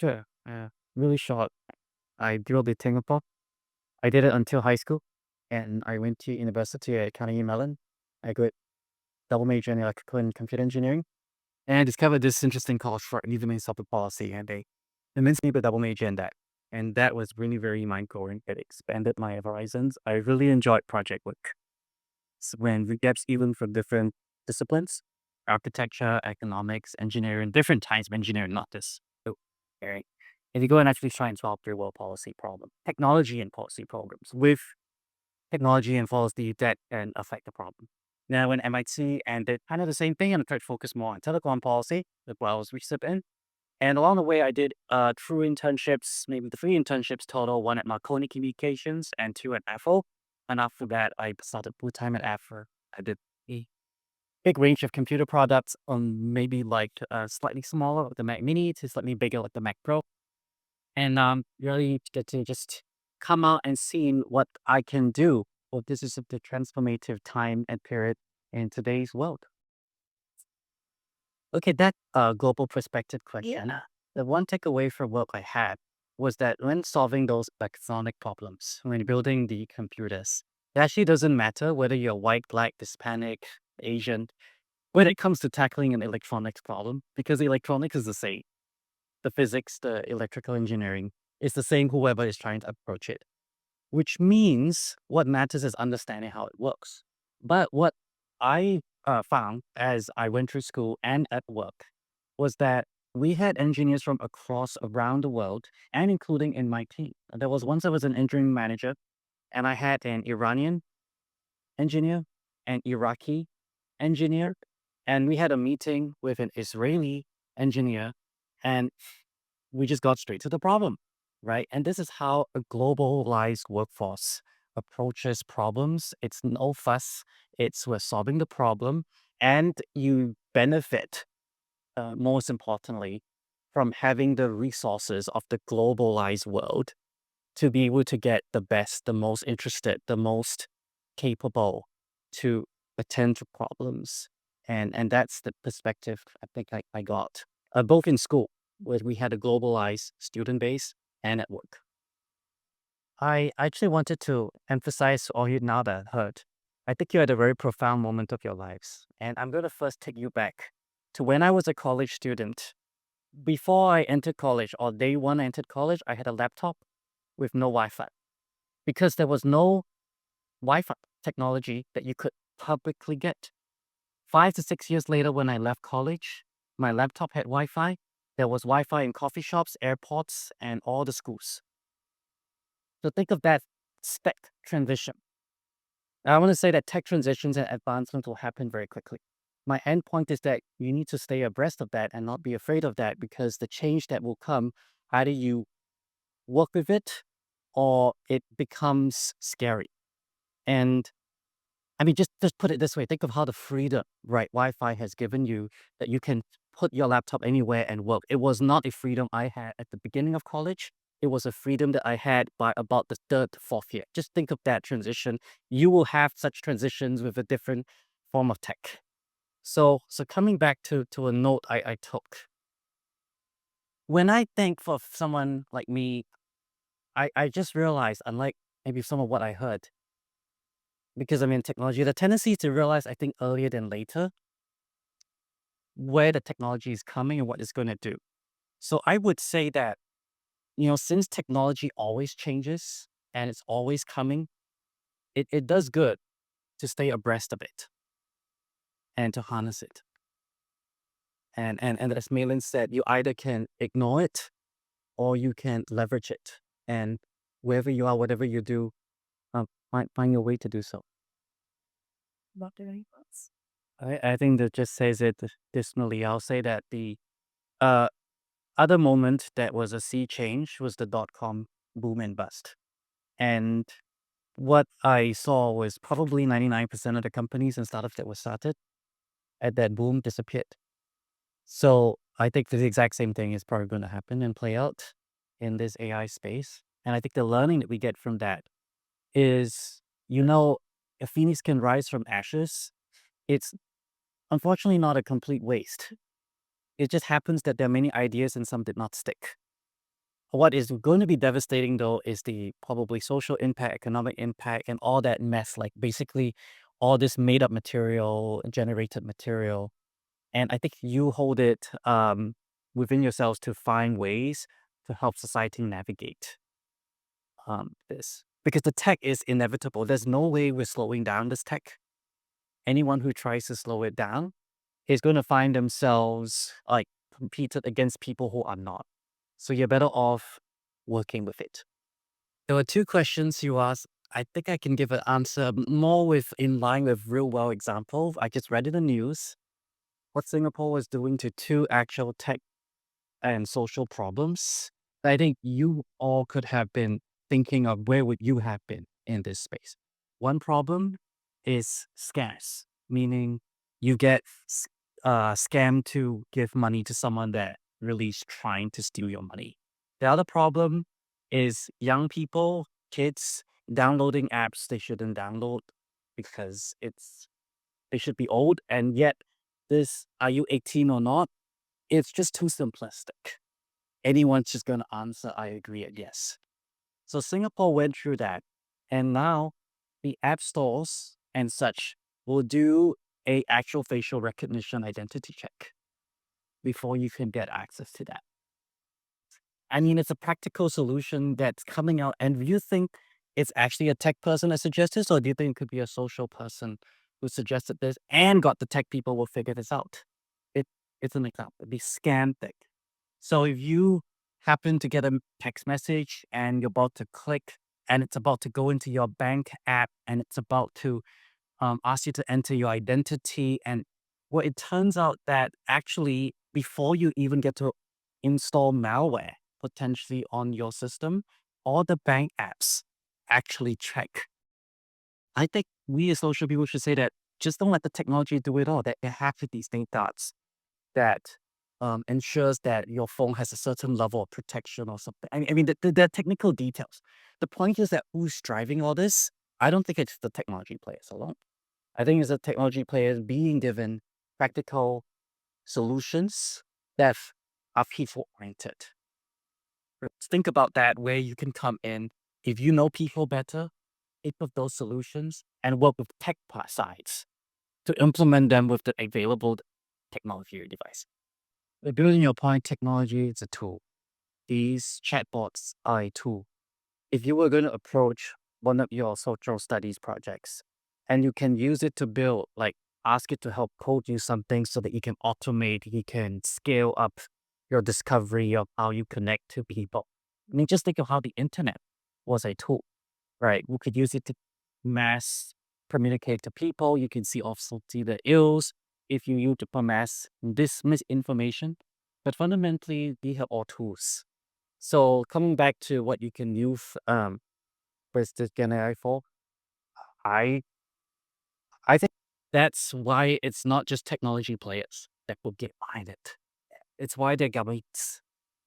Sure. Really short. I grew up in Singapore. I did it until high school, and I went to university at Carnegie Mellon. I got double major in electrical and computer engineering, and I discovered this interesting course for Human public policy, and they convinced me to double major in that. And that was really very mind-blowing. It expanded my horizons. I really enjoyed project work. When we get even from different disciplines, architecture, economics, engineering, different types of engineering, not just engineering. And you go and actually try and solve real world policy problem, technology and policy problems with technology and policy that can affect the problem. Now, when MIT and did kind of the same thing, and I tried to focus more on telecom policy, as well as research in. And along the way, I did through internships, maybe the 3 internships total, one at Marconi Communications and 2 at Apple. And after that, I started full time at Apple. I did a big range of computer products, maybe like slightly smaller, like the Mac Mini, to slightly bigger, like the Mac Pro. And really get to just come out and seeing what I can do. Well, this is the transformative time and period in today's world. Okay, that global perspective question. Yeah. The one takeaway from what I had was that when solving those economic problems, when building the computers, it actually doesn't matter whether you're white, black, Hispanic, Asian, when it comes to tackling an electronics problem, because electronics is the same. The physics, the electrical engineering is the same, whoever is trying to approach it, which means what matters is understanding how it works. But what I found as I went through school and at work was that we had engineers from across around the world and including in my team. There was once I was an engineering manager and I had an Iranian engineer, an Iraqi engineer, and we had a meeting with an Israeli engineer, and we just got straight to the problem, right? And this is how a globalized workforce approaches problems. It's no fuss. It's we're solving the problem, and you benefit, most importantly, from having the resources of the globalized world to be able to get the best, the most interested, the most capable to attend to problems. And that's the perspective I think I got, both in school, where we had a globalized student base, and at work. I actually wanted to emphasize all you now that heard. I think you're at a very profound moment of your lives. And I'm going to first take you back to when I was a college student. Before I entered college, or day one I entered college, I had a laptop with no Wi Fi because there was no Wi Fi technology that you could publicly get. 5 to 6 years later, when I left college, my laptop had Wi Fi. There was Wi Fi in coffee shops, airports, and all the schools. So think of that spec transition. I want to say that tech transitions and advancements will happen very quickly. My end point is that you need to stay abreast of that and not be afraid of that, because the change that will come, either you work with it or it becomes scary. And I mean, just put it this way. Think of how the freedom, right, Wi-Fi has given you, that you can put your laptop anywhere and work. It was not a freedom I had at the beginning of college. It was a freedom that I had by about the third, fourth year. Just think of that transition. You will have such transitions with a different form of tech. So coming back to a note I took, when I think of someone like me, I just realized, unlike maybe some of what I heard, because I'm in technology, the tendency is to realize, I think, earlier than later, where the technology is coming and what it's going to do. So I would say that, since technology always changes and it's always coming, it does good to stay abreast of it and to harness it. And as Malin said, you either can ignore it or you can leverage it. And wherever you are, whatever you do, find your way to do so. Not there any thoughts? I think that just says it dismally. I'll say that the uh, other moment that was a sea change was the dot-com boom and bust. And what I saw was probably 99% of the companies and startups that were started at that boom disappeared. So I think the exact same thing is probably going to happen and play out in this AI space. And I think the learning that we get from that is, a phoenix can rise from ashes. It's unfortunately not a complete waste. It just happens that there are many ideas and some did not stick. What is going to be devastating though is the probably social impact, economic impact, and all that mess. Like basically, all this made up material, generated material, and I think you hold it within yourselves to find ways to help society navigate this. Because the tech is inevitable. There's no way we're slowing down this tech. Anyone who tries to slow it down is going to find themselves like competed against people who are not. So you're better off working with it. There were two questions you asked. I think I can give an answer more with in line with real world example. I just read in the news what Singapore was doing to two actual tech and social problems. I think you all could have been thinking of where would you have been in this space. One problem is scams, meaning you get scammed to give money to someone that really is trying to steal your money. The other problem is young people, kids downloading apps they shouldn't download because they should be old, and yet this are you 18 or not? It's just too simplistic. Anyone's just going to answer, I agree, at yes. So Singapore went through that. And now the app stores and such will do a actual facial recognition identity check before you can get access to that. I mean, it's a practical solution that's coming out. And do you think it's actually a tech person that suggested this, or do you think it could be a social person who suggested this and got the tech people will figure this out? It, it's an example, the scam thing. So if you happen to get a text message and you're about to click and it's about to go into your bank app and it's about to ask you to enter your identity, and well, it turns out that actually before you even get to install malware potentially on your system, all the bank apps actually check. I think we as social people should say that just don't let the technology do it all. That it have these safeguards that ensures that your phone has a certain level of protection or something. I mean, the technical details. The point is that who's driving all this? I don't think it's the technology players alone. I think it's the technology players being given practical solutions that are people oriented. Think about that, where you can come in if you know people better, think of those solutions and work with tech sides to implement them with the available technology or device. Building your point, technology is a tool. These chatbots are a tool. If you were going to approach one of your social studies projects and you can use it to build, like ask it to help code you something so that you can automate, you can scale up your discovery of how you connect to people. I mean, just think of how the internet was a tool, right? We could use it to mass communicate to people. You can also see the ills if you use it for mass misinformation. But fundamentally, we have all tools. So coming back to what you can use with this Gen AI for, I I think that's why it's not just technology players that will get behind it. It's why they're governments.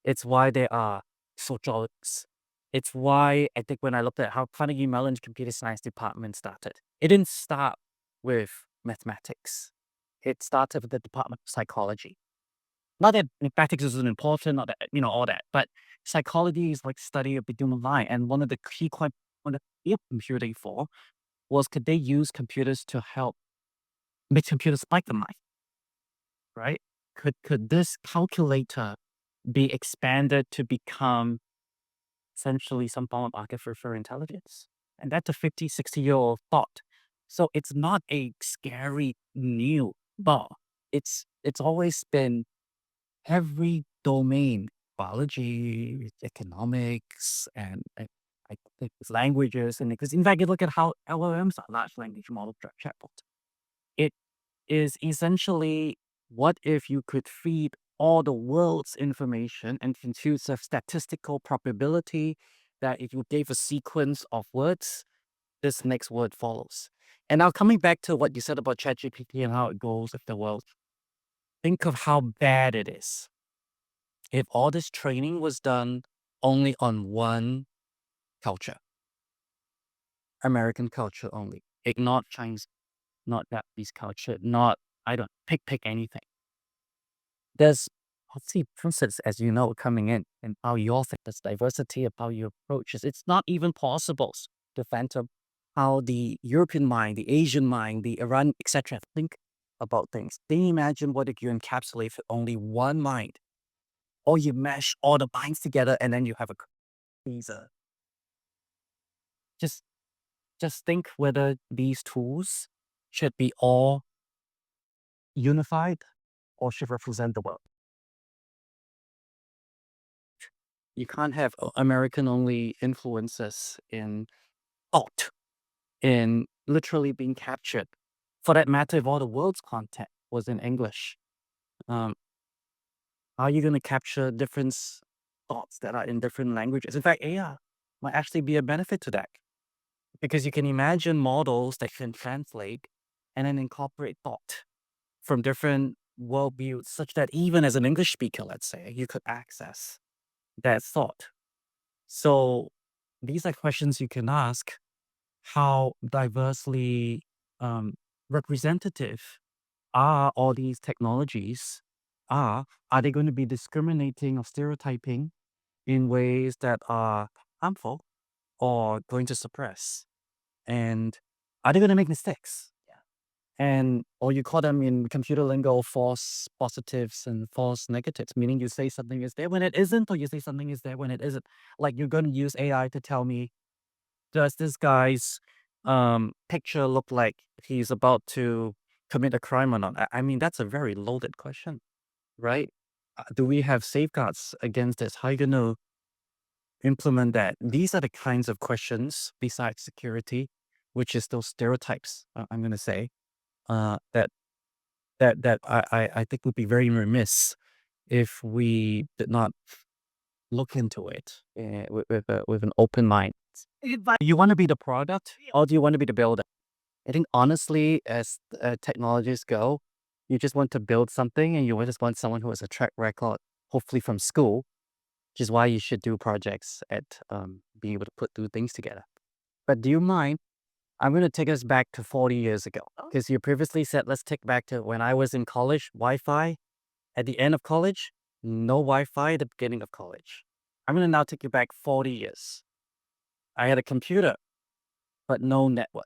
It's why they are sociologists. It's why I think when I looked at how Carnegie Mellon's computer science department started, it didn't start with mathematics. It started with the Department of Psychology. Not that mathematics isn't important, not that, all that, but psychology is like study of the human mind. And one of the key one of the computing for was could they use computers to help make computers like the mind, right? Could this calculator be expanded to become essentially some form of artificial intelligence? And that's a 50, 60-year-old thought. So it's not a scary new ball. It's always been every domain, biology, economics, and I think it's languages. And because in fact, you look at how LLMs are large language model chatbots. It is essentially what if you could feed all the world's information and compute a statistical probability that if you gave a sequence of words, this next word follows. And now coming back to what you said about ChatGPT and how it goes with the world, think of how bad it is if all this training was done only on one culture, American culture only, ignore Chinese, not Japanese culture, not, I don't pick anything. There's Let's see process as you know coming in and how you all think this diversity of how you approach it. It's not even possible to phantom how the European mind, the Asian mind, the Iran, etc. think about things. Can you imagine what if you encapsulate with only one mind? Or you mesh all the minds together and then you have a teaser. Just just think whether these tools should be all unified or should represent the world. You can't have American only influences in thought, in literally being captured. For that matter, if all the world's content was in English, um, how are you going to capture different thoughts that are in different languages? In fact, AI might actually be a benefit to that because you can imagine models that can translate and then incorporate thought from different worldviews, such that even as an English speaker, let's say, you could access that thought. So these are questions you can ask. How diversely um, representative are all these technologies? Are they going to be discriminating or stereotyping in ways that are harmful or going to suppress? And are they going to make mistakes? And or you call them in computer lingo false positives and false negatives, meaning you say something is there when it isn't, or you say something is there when it isn't. Like you're going to use AI to tell me, does this guy's picture look like he's about to commit a crime or not? I mean, that's a very loaded question, right? Do we have safeguards against this? How are you going to implement that? These are the kinds of questions besides security, which is those stereotypes, I'm going to say, that I think would be very remiss if we did not look into it with an open mind. You want to be the product or do you want to be the builder? I think honestly, as technologies go, you just want to build something and you just want someone who has a track record, hopefully from school, which is why you should do projects at being able to put two things together. But do you mind? I'm going to take us back to 40 years ago because you previously said, let's take back to when I was in college, Wi-Fi at the end of college, no Wi-Fi at the beginning of college. I'm going to now take you back 40 years. I had a computer, but no network.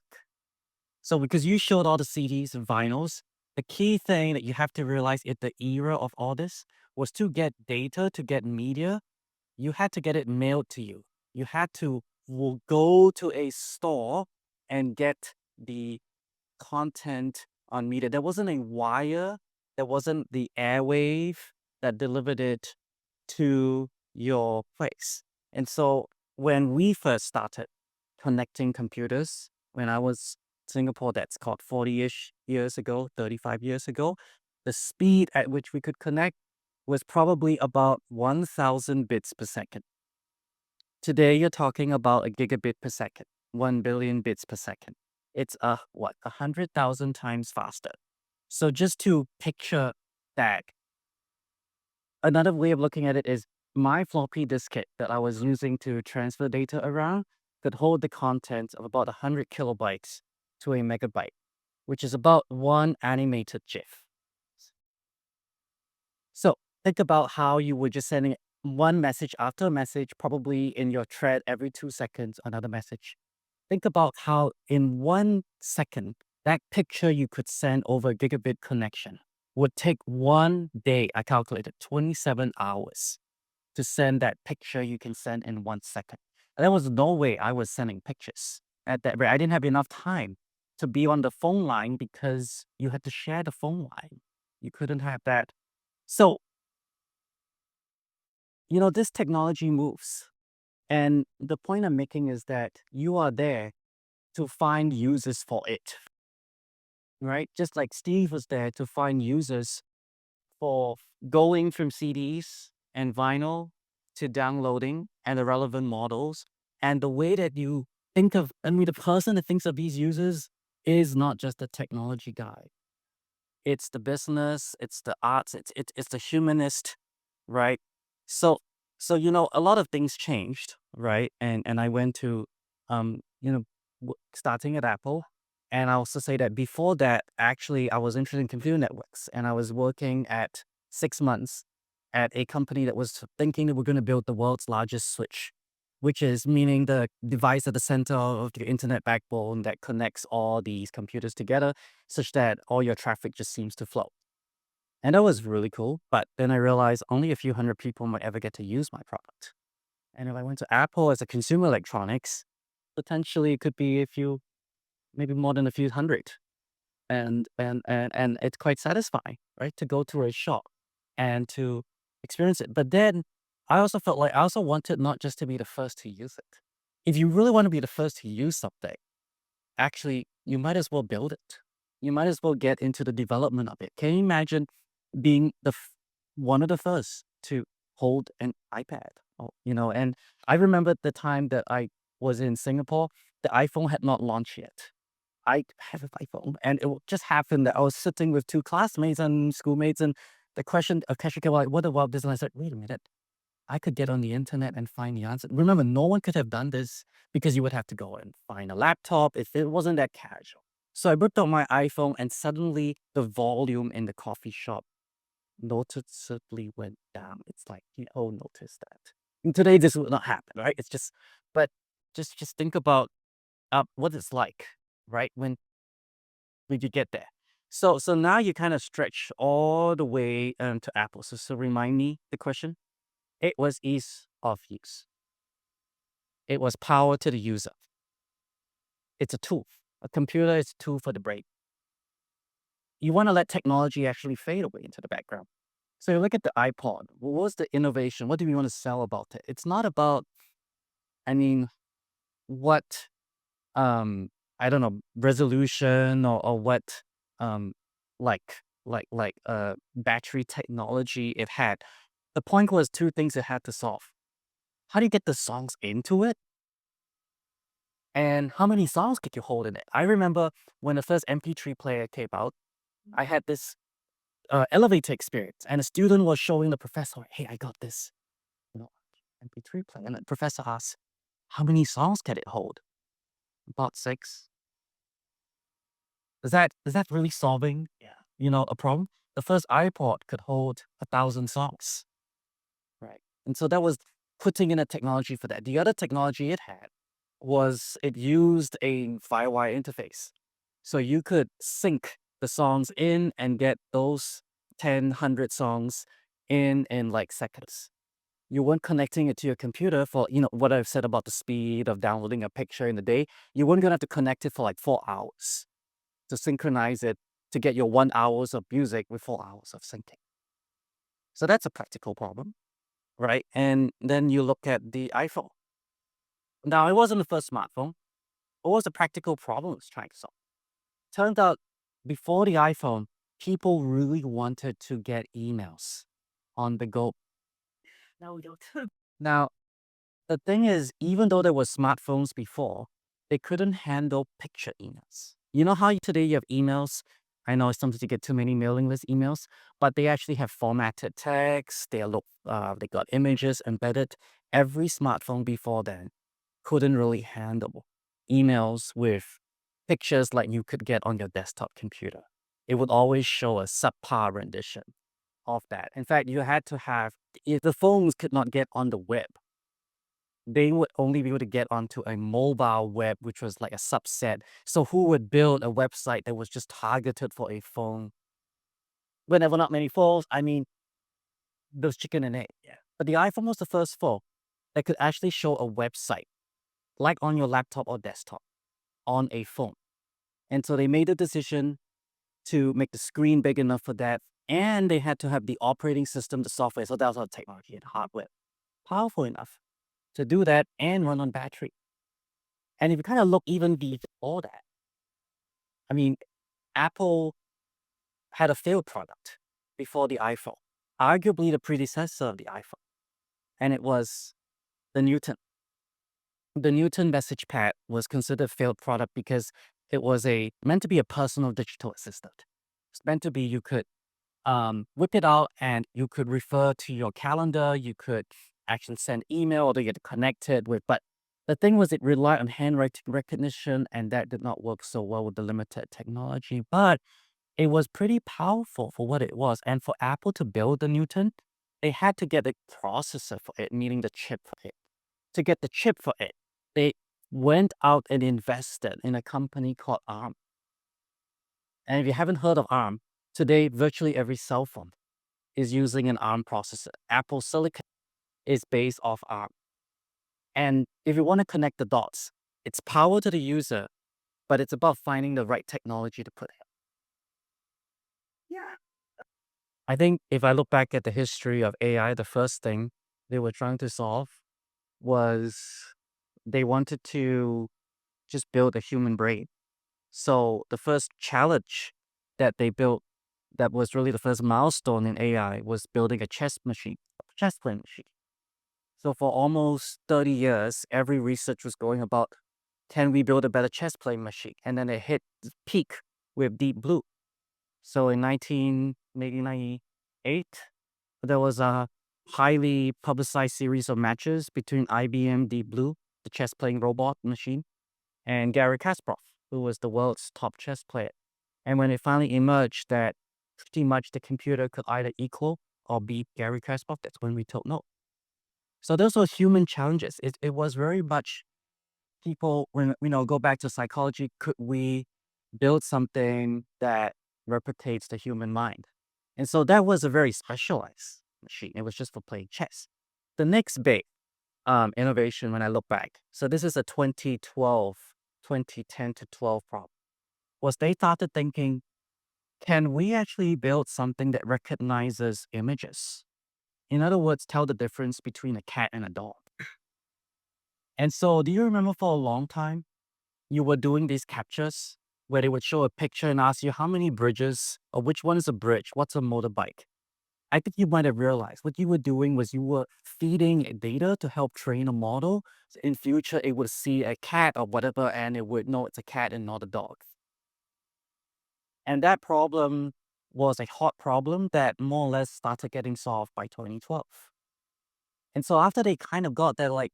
So because you showed all the CDs and vinyls, the key thing that you have to realize in the era of all this was to get data, to get media, you had to get it mailed to you. You had to go to a store and get the content on media. There wasn't a wire, there wasn't the airwave that delivered it to your place. And so when we first started connecting computers, when I was Singapore, that's called 40-ish years ago, 35 years ago, the speed at which we could connect was probably about 1,000 bits per second. Today, you're talking about a gigabit per second, 1 billion bits per second. It's 100,000 times faster. So just to picture that, another way of looking at it is my floppy diskette that I was using to transfer data around could hold the content of about 100 kilobytes to a megabyte, which is about one animated GIF. So think about how you were just sending one message after a message, probably in your thread every 2 seconds, another message. Think about how in 1 second, that picture you could send over a gigabit connection would take 1 day. I calculated 27 hours to send that picture you can send in 1 second. And there was no way I was sending pictures at that rate. I didn't have enough time to be on the phone line because you had to share the phone line. You couldn't have that. So, this technology moves. And the point I'm making is that you are there to find users for it, right? Just like Steve was there to find users for going from CDs and vinyl to downloading and the relevant models. And the way that you think of, the person that thinks of these users is not just a technology guy. It's the business, it's the arts, it's the humanist, right? So a lot of things changed, right? And I went to um, you know, starting at Apple. And I also say that before that, actually, I was interested in computer networks and I was working at 6 months at a company that was thinking that we're going to build the world's largest switch, which is meaning the device at the center of the internet backbone that connects all these computers together such that all your traffic just seems to flow. And that was really cool. But then I realized only a few hundred people might ever get to use my product. And if I went to Apple as a consumer electronics, potentially it could be a few, maybe more than a few hundred. And it's quite satisfying, right? To go to a shop and to experience it. But then I also felt like I also wanted not just to be the first to use it. If you really want to be the first to use something, actually, you might as well build it. You might as well get into the development of it. Can you imagine being one of the first to hold an iPad? And I remember the time that I was in Singapore, the iPhone had not launched yet. I have an iPhone, and just happened that I was sitting with two classmates and schoolmates, and the question, a question came like, "What about this?" And I said, "Wait a minute, I could get on the internet and find the answer." Remember, no one could have done this because you would have to go and find a laptop if it wasn't that casual. So I whipped out my iPhone, and suddenly the volume in the coffee shop noticeably went down. It's like you all noticed that. And today, this would not happen, right? It's just, but just think about what it's like, right? When you get there. So now you kind of stretch all the way to Apple. So remind me the question. It was ease of use. It was power to the user. It's a tool. A computer is a tool for the brain. You want to let technology actually fade away into the background. So you look at the iPod. What was the innovation? What do we want to sell about it? It's not about, I mean, what I don't know, resolution or what um like battery technology it had. The point was two things it had to solve. How do you get the songs into it? And how many songs could you hold in it? I remember when the first MP3 player came out, I had this elevator experience, and a student was showing the professor, "Hey, I got this, you know, MP3 player." And the professor asked, "How many songs can it hold?" About six. Is that really solving, a problem? The first iPod could hold 1,000 songs, right? And so that was putting in a technology for that. The other technology it had was it used a Firewire interface. So you could sync the songs in and get those 1,000 songs in like seconds. You weren't connecting it to your computer for, what I've said about the speed of downloading a picture in a day. You weren't gonna have to connect it for like 4 hours to synchronize it to get your 1 hours of music with 4 hours of syncing. So that's a practical problem, right? And then you look at the iPhone. Now, it wasn't the first smartphone. What was the practical problem it was trying to solve? Turned out before the iPhone, people really wanted to get emails on the go. No, we don't. Now, the thing is, even though there were smartphones before, they couldn't handle picture emails. You know how today you have emails? I know sometimes you get too many mailing list emails, but they actually have formatted text. They got images embedded. Every smartphone before then couldn't really handle emails with pictures like you could get on your desktop computer. It would always show a subpar rendition of that. In fact, you had to have, if the phones could not get on the web, they would only be able to get onto a mobile web, which was like a subset. So who would build a website that was just targeted for a phone? When there were not many phones, I mean, those chicken and egg. Yeah. But the iPhone was the first phone that could actually show a website, like on your laptop or desktop, on a phone. And so they made the decision to make the screen big enough for that. And they had to have the operating system, the software. So that was all technology and hardware. Powerful enough to do that and run on battery. And if you kind of look even before that, I mean, Apple had a failed product before the iPhone, arguably the predecessor of the iPhone, and it was the Newton. The Newton message pad was considered a failed product because it was meant to be a personal digital assistant. It's meant to be you could whip it out and you could refer to your calendar. You could actually send email or you get connected with. But the thing was, it relied on handwriting recognition, and that did not work so well with the limited technology. But it was pretty powerful for what it was, and for Apple to build the Newton, they had to get a processor for it, meaning the chip for it. To get the chip for it, they went out and invested in a company called ARM. And if you haven't heard of ARM, today virtually every cell phone is using an ARM processor. Apple Silicon is based off ARM. And if you want to connect the dots, it's power to the user, but it's about finding the right technology to put in. Yeah. I think if I look back at the history of AI, the first thing they were trying to solve was they wanted to just build a human brain. So the first challenge that they built that was really the first milestone in AI was building a chess machine, a chess playing machine. So for almost 30 years, every research was going about, can we build a better chess playing machine? And then it hit the peak with Deep Blue. So in 1998, there was a highly publicized series of matches between IBM Deep Blue, the chess playing robot machine, and Gary Kasparov, who was the world's top chess player. And when it finally emerged that pretty much the computer could either equal or beat Gary Kasparov, that's when we told no. So those were human challenges. It was very much people, when go back to psychology, could we build something that replicates the human mind? And so that was a very specialized machine. It was just for playing chess. The next big innovation when I look back, so this is a 2012, 2010 to 12 problem, was they started thinking, can we actually build something that recognizes images? In other words, tell the difference between a cat and a dog. And so do you remember for a long time, you were doing these captures where they would show a picture and ask you how many bridges or which one is a bridge, what's a motorbike? I think you might have realized what you were doing was you were feeding data to help train a model. So in future, it would see a cat or whatever, and it would know it's a cat and not a dog. And that problem was a hot problem that more or less started getting solved by 2012. And so after they kind of got that, like,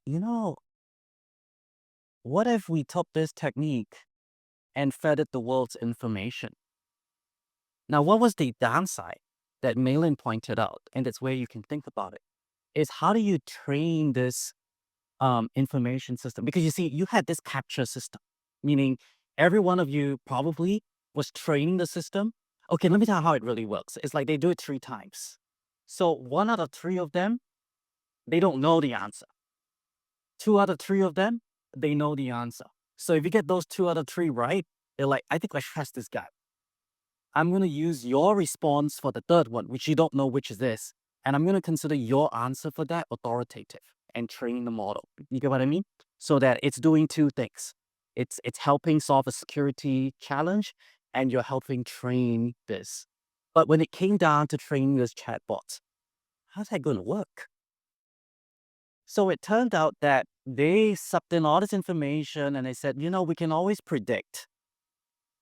what if we took this technique and fed it the world's information? Now, what was the downside that Malin pointed out, and that's where you can think about it, is how do you train this information system? Because you see, you had this capture system, meaning every one of you probably was training the system. Okay, let me tell you how it really works. It's like they do it 3 times. So 1 out of 3 of them, they don't know the answer. 2 out of 3 of them, they know the answer. So if you get those 2 out of 3 right, they're like, I think I trust this guy. I'm going to use your response for the third one, which you don't know which is this. And I'm going to consider your answer for that authoritative and train the model. You get what I mean? So that it's doing 2 things. It's helping solve a security challenge and you're helping train this. But when it came down to training this chatbot, how's that going to work? So it turned out that they sucked in all this information and they said, we can always predict.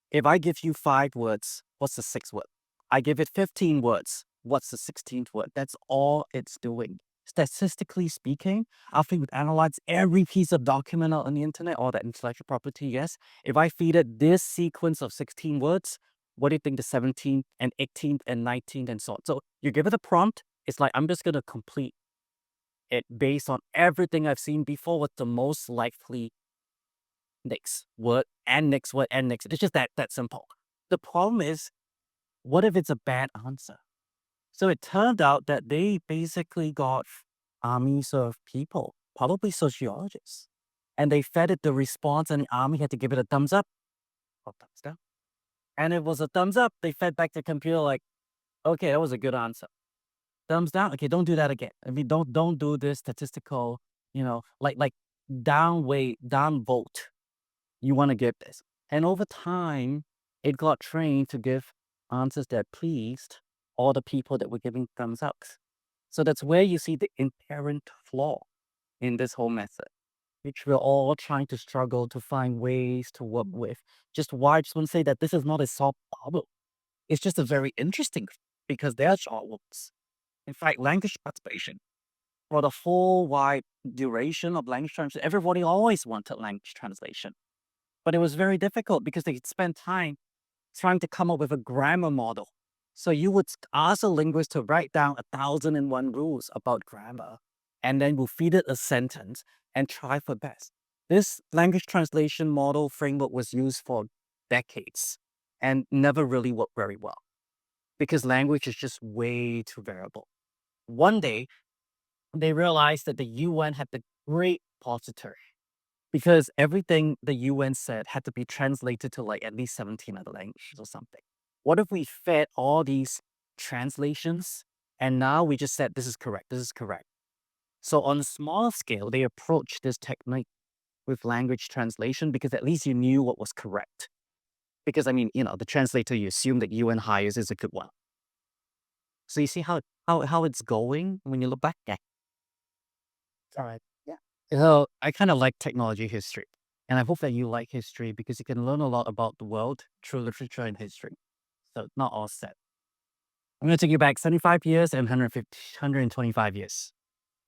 If I give you 5 words, what's the 6th word? I give it 15 words, what's the 16th word? That's all it's doing. Statistically speaking, after we analyze every piece of document on the internet, all that intellectual property, yes, if I feed it this sequence of 16 words, what do you think the 17th and 18th and 19th and so on? So you give it a prompt, it's like, I'm just going to complete it based on everything I've seen before. What's the most likely next word and next word and next? It's just that simple. The problem is, what if it's a bad answer? So it turned out that they basically got armies of people, probably sociologists, and they fed it the response, and the army had to give it a thumbs up or thumbs down. And it was a thumbs up. They fed back the computer like, okay, that was a good answer. Thumbs down. Okay, don't do that again. I mean, don't do this statistical, like down weight, down vote. You want to give this. And over time, it got trained to give answers that pleased all the people that were giving thumbs ups. So that's where you see the inherent flaw in this whole method, which we're all trying to struggle to find ways to work with. Just why I just want to say that this is not a solved problem. It's just a very interesting because there are problems. In fact, language translation, for the full wide duration of language translation, everybody always wanted language translation. But it was very difficult because they spent time trying to come up with a grammar model So you would ask a linguist to write down 1,001 rules about grammar, and then we'll feed it a sentence and try for best. This language translation model framework was used for decades and never really worked very well because language is just way too variable. One day, they realized that the UN had the great positor because everything the UN said had to be translated to like at least 17 other languages or something. What if we fed all these translations and now we just said, this is correct, this is correct. So on a small scale, they approached this technique with language translation because at least you knew what was correct. Because I mean, the translator you assume that UN hires is a good one. So you see how it's going when you look back? Yeah. All right. Yeah. So I kind of like technology history. And I hope that you like history because you can learn a lot about the world through literature and history. So it's not all set. I'm going to take you back 75 years and 125 years.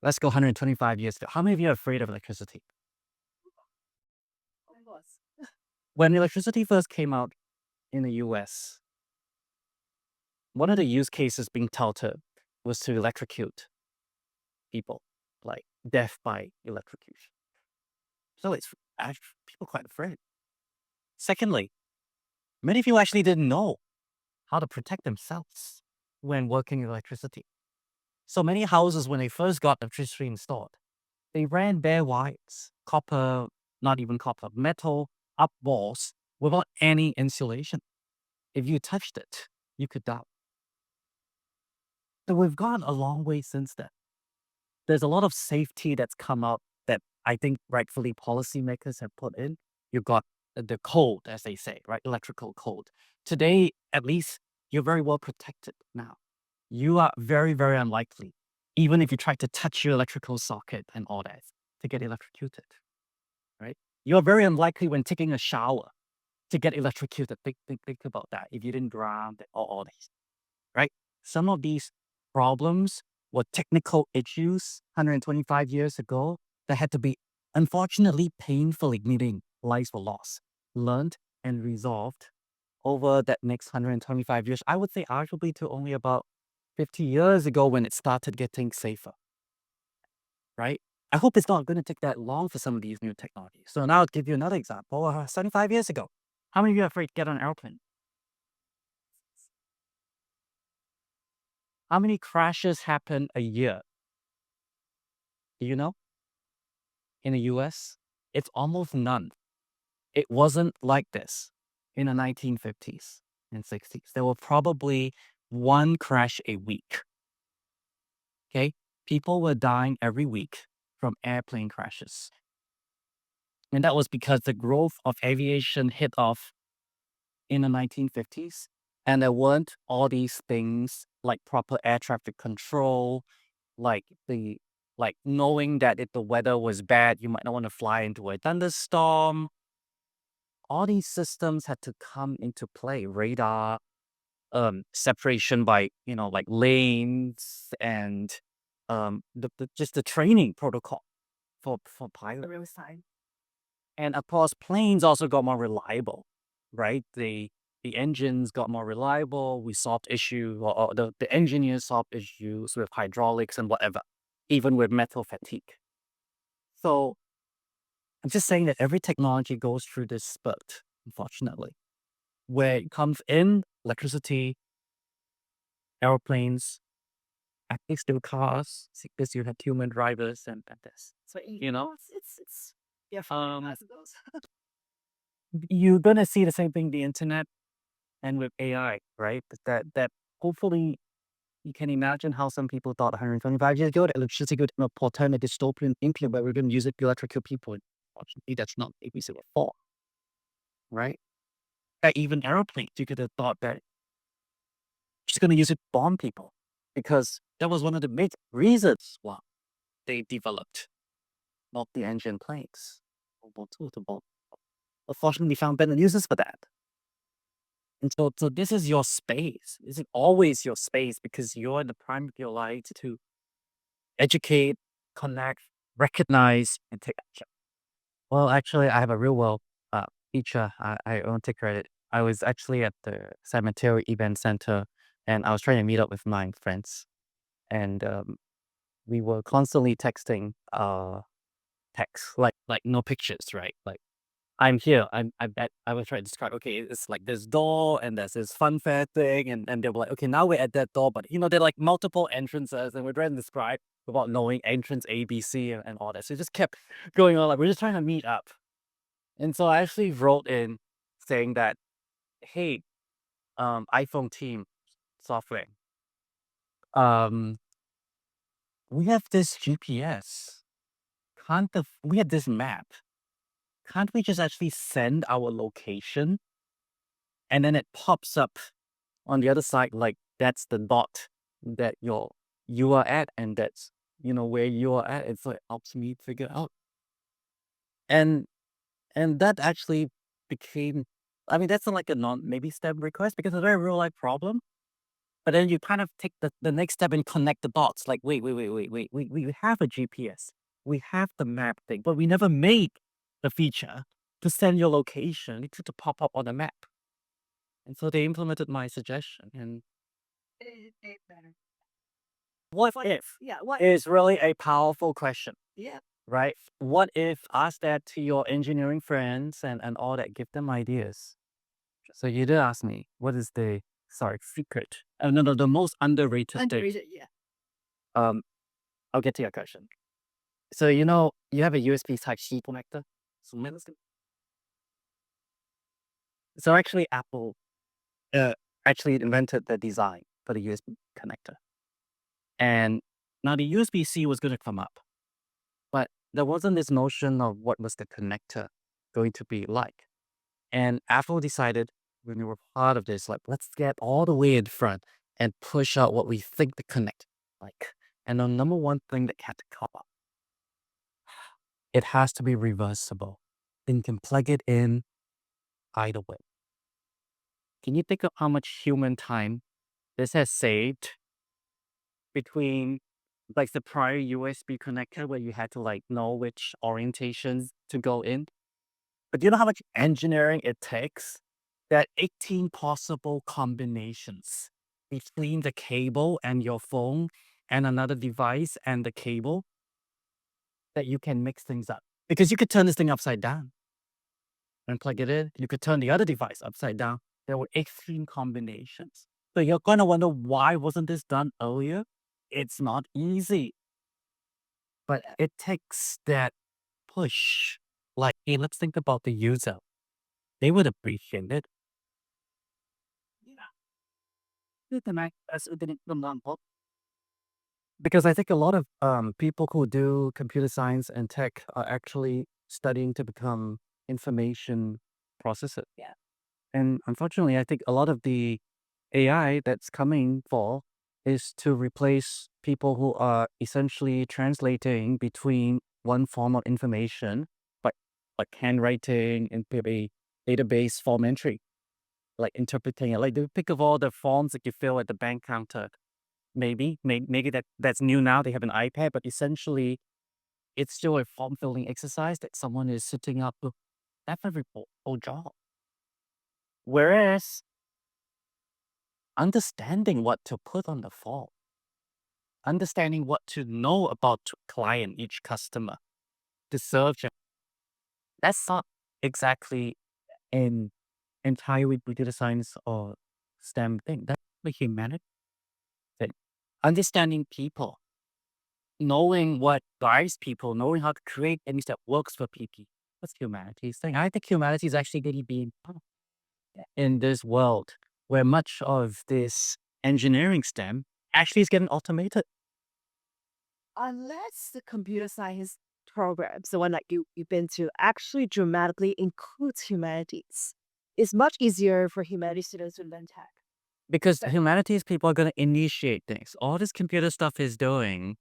Let's go 125 years. How many of you are afraid of electricity? Of course. When electricity first came out in the US, one of the use cases being touted was to electrocute people, like death by electrocution. So it's actually people quite afraid. Secondly, many people actually didn't know how to protect themselves when working with electricity. So many houses, when they first got electricity installed, they ran bare wires, copper, not even copper, metal up walls without any insulation. If you touched it, you could die. So we've gone a long way since then. There's a lot of safety that's come up that I think rightfully policymakers have put in. You've got the code, as they say, right? Electrical code. Today, at least, you're very well protected now. You are very, very unlikely, even if you try to touch your electrical socket and all that, to get electrocuted, right? You're very unlikely when taking a shower to get electrocuted. Think about that. If you didn't drown, all these, right? Some of these problems were technical issues 125 years ago that had to be, unfortunately, painfully meaning lives were lost, learned and resolved over that next 125 years. I would say arguably to only about 50 years ago when it started getting safer, right? I hope it's not going to take that long for some of these new technologies. So now I'll give you another example. 75 years ago, how many of you are afraid to get on an airplane? How many crashes happen a year? Do you know? In the US, it's almost none. It wasn't like this in the 1950s and 60s. There were probably one crash a week. Okay? People were dying every week from airplane crashes. And that was because the growth of aviation hit off in the 1950s. And there weren't all these things like proper air traffic control, like knowing that if the weather was bad, you might not want to fly into a thunderstorm. All these systems had to come into play. Radar, separation by, like lanes and just the training protocol for pilots. Real side. And of course, planes also got more reliable, right? The engines got more reliable. We solved or the engineers solved issues with hydraulics and whatever, even with metal fatigue. So I'm just saying that every technology goes through this spurt, unfortunately, where it comes in electricity, airplanes, actually still cars, because you had human drivers and this. So it's yeah. Um, I suppose. you're gonna see the same thing, the internet and with AI, right? That hopefully you can imagine how some people thought 125 years ago that electricity could portend a dystopian future where we're going to use it to electrocute people. Unfortunately, that's not the case before, right? Even airplanes, you could have thought that just going to use it to bomb people because that was one of the big reasons why they developed multi-engine planes. World War II to bomb. Unfortunately, found better uses for that. And so this is your space. This is always your space because you're in the prime of your life to educate, connect, recognize, and take action. Well, actually, I have a real world teacher. I won't take credit. I was actually at the Cemetery Event Center and I was trying to meet up with my friends, and we were constantly texting text, like no pictures, right? Like I'm here. I bet I was trying to describe. Okay, it's like this door, and there's this fun fair thing, and they were like, okay, now we're at that door, but there are like multiple entrances, and we're trying to describe without knowing entrance A, B, C, and all that. So it just kept going on. Like we're just trying to meet up, and so I actually wrote in saying that, hey, iPhone team software, um, we have this GPS. We have this map. Can't we just actually send our location and then it pops up on the other side, like that's the dot that you are at, and that's where you are at. It's like helps me figure out, and that actually became. I mean, that's not like a non maybe step request because it's a very real life problem. But then you kind of take the next step and connect the dots. Like, wait. We have a GPS, we have the map thing, but we never made the feature to send your location to pop up on the map. And so they implemented my suggestion, and what if Yeah. What? is really a powerful question, Yeah. right? What if ask that to your engineering friends and all that, give them ideas. So you did ask me, what is the secret? No, the most underrated thing. Underrated. Yeah. Um, I'll get to your question. So you have a USB Type-C connector. So actually, Apple uh, actually invented the design for the USB connector, and now the USB-C was going to come up. But there wasn't this notion of what was the connector going to be like. And Apple decided when we were part of this, like, let's get all the way in front and push out what we think the connect like. And the number one thing that had to come up, it has to be reversible. Then you can plug it in either way. Can you think of how much human time this has saved between like the prior USB connector where you had to like know which orientations to go in? But do you know how much engineering it takes? That 18 possible combinations between the cable and your phone and another device and the cable that you can mix things up. Because you could turn this thing upside down and plug it in. You could turn the other device upside down. There were 18 combinations. So you're going to wonder, why wasn't this done earlier? It's not easy, but it takes that push. Like, hey, let's think about the user. They would appreciate it. Because I think a lot of people who do computer science and tech are actually studying to become information processors. Yeah. And unfortunately, I think a lot of the AI that's coming for is to replace people who are essentially translating between one form of information, like handwriting and maybe database form entry, like interpreting it. Like the pick of all the forms that you fill at the bank counter. Maybe that's new now. They have an iPad, but essentially it's still a form filling exercise that someone is sitting up to. That's a report or job. Whereas understanding what to put on the form, understanding what to know about client, each customer, the search, that's not exactly an entirely computer science or STEM thing. That's the humanity thing. Understanding people, knowing what drives people, knowing how to create things that works for people. That's humanities thing. I think humanity is actually going to be in this world where much of this engineering STEM actually is getting automated. Unless the computer science programs, the one that you've been to, actually dramatically includes humanities, it's much easier for humanities students to learn tech. Because the humanities people are going to initiate things. All this computer stuff is doing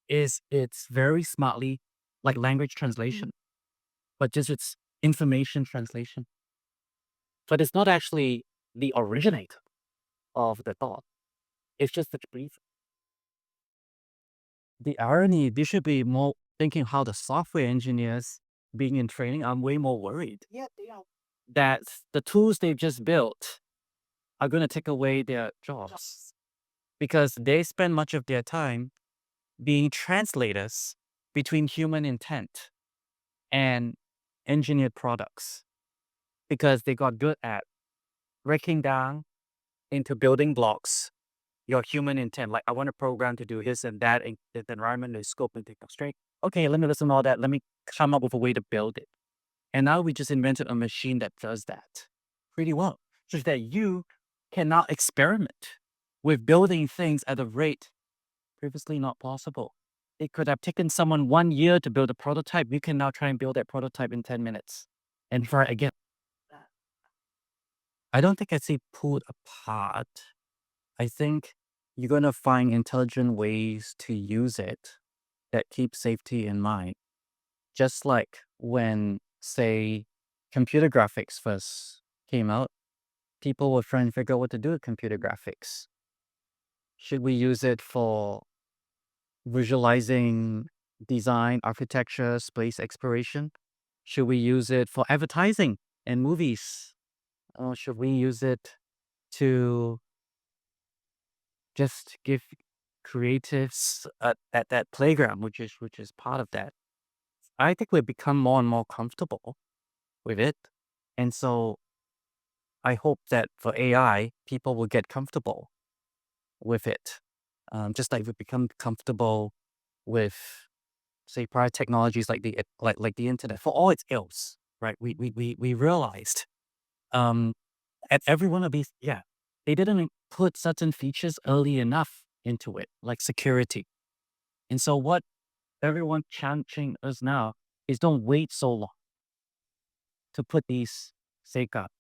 is it's very smartly like language translation, but just it's information translation. But it's not actually the originator of the thought. It's just the brief. The irony, they should be more thinking how the software engineers being in training. I'm way more worried Yeah, they are. that the tools they've just built are going to take away their jobs because they spend much of their time being translators between human intent and engineered products because they got good at breaking down into building blocks your human intent. Like, I want a program to do this and that in the environment, the scope, and techno straight. Okay, let me listen to all that. Let me come up with a way to build it. And now we just invented a machine that does that pretty well, so that you cannot experiment with building things at a rate previously not possible. It could have taken someone 1 year to build a prototype. You can now try and build that prototype in 10 minutes and try again. I don't think I see pulled apart. I think you're going to find intelligent ways to use it that keep safety in mind. Just like when, say, computer graphics first came out, people were trying to figure out what to do with computer graphics. Should we use it for visualizing design, architecture, space exploration? Should we use it for advertising and movies? Or should we use it to just give creatives at that playground, which is part of that? I think we've become more and more comfortable with it. And so I hope that for AI, people will get comfortable with it. Just like we've become comfortable with, say, prior technologies like the internet for all its ills, right? We realized um, at every one of these, yeah, they didn't put certain features early enough into it, like security. And so what everyone challenging us now is don't wait so long to put these safeguards.